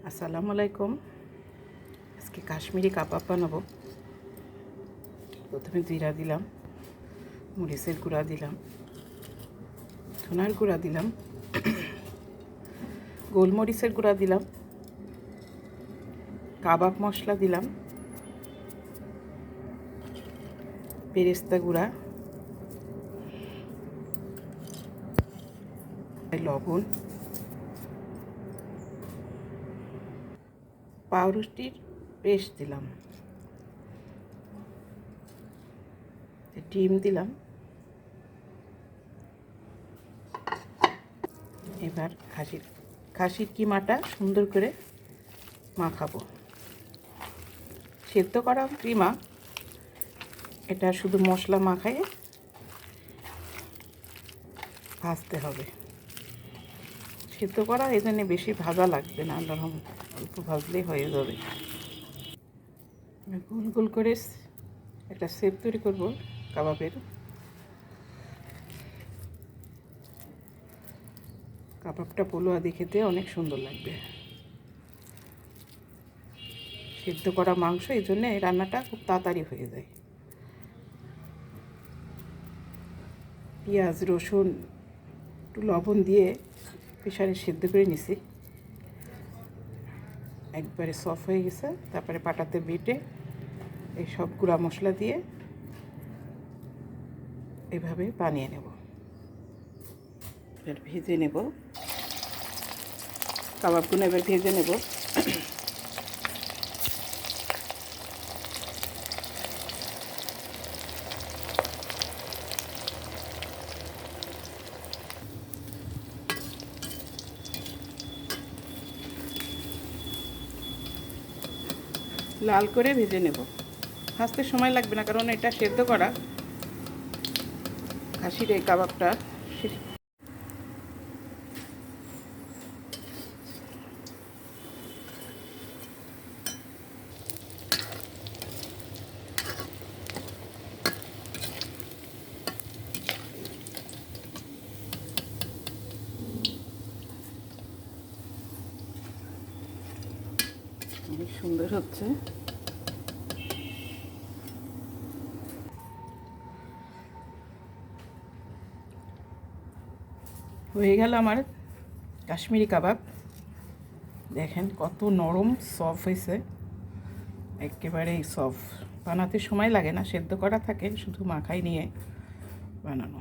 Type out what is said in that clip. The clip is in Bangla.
আসসালামু আলাইকুম। আজকে কাশ্মীরি কাবাব বানাবো। প্রথমে জিরা দিলাম, মরিচের গুঁড়া দিলাম, ধনার গুঁড়া দিলাম, গোলমরিচের গুঁড়া দিলাম, কাবাব মশলা দিলাম, বেরেস্তা গুঁড়া, লবণ, পাউরুটির পেস্ট দিলাম, ডিম দিলাম। এবার খাসির কিমাটা সুন্দর করে মাখাবো। সেদ্ধ করা কিমা, এটা শুধু মশলা মাখায়ে ভাজতে হবে। সেদ্ধ করা এই জন্য বেশি ভাজা লাগবে না, নরম অল্প ভাজলেই হয়ে যাবে। গোল গোল করে একটা শেপ তৈরি করব কাবাবের। কাবাবটা পোলোয়া খেতে অনেক সুন্দর লাগবে। সেদ্ধ করা মাংস, এই জন্য এই রান্নাটা খুব তাড়াতাড়ি হয়ে যায়। পেঁয়াজ, রসুন, একটু লবণ দিয়ে প্রেসারে সেদ্ধ করে নিছি। একবারে সফট হয়ে গেছে। তারপরে পাটাতে বেটে এই সব গুঁড়া মশলা দিয়ে এভাবে বানিয়ে নেব। এবার ভেজে নেব কাবাবগুলো, এবার ভেজে নেব। লাল করে ভেজে নেব। ভাজতে সময় লাগবে না, কারণ এটা সেদ্ধ করা। খাসির এই কাবাবটা অনেক সুন্দর হচ্ছে। হয়ে গেল আমার কাশ্মীরি কাবাব। দেখেন কত নরম সফট হয়েছে, একেবারেই সফট। বানাতে সময় লাগে না, সেদ্ধ করা থাকে, শুধু মাখাই নিয়ে বানানো।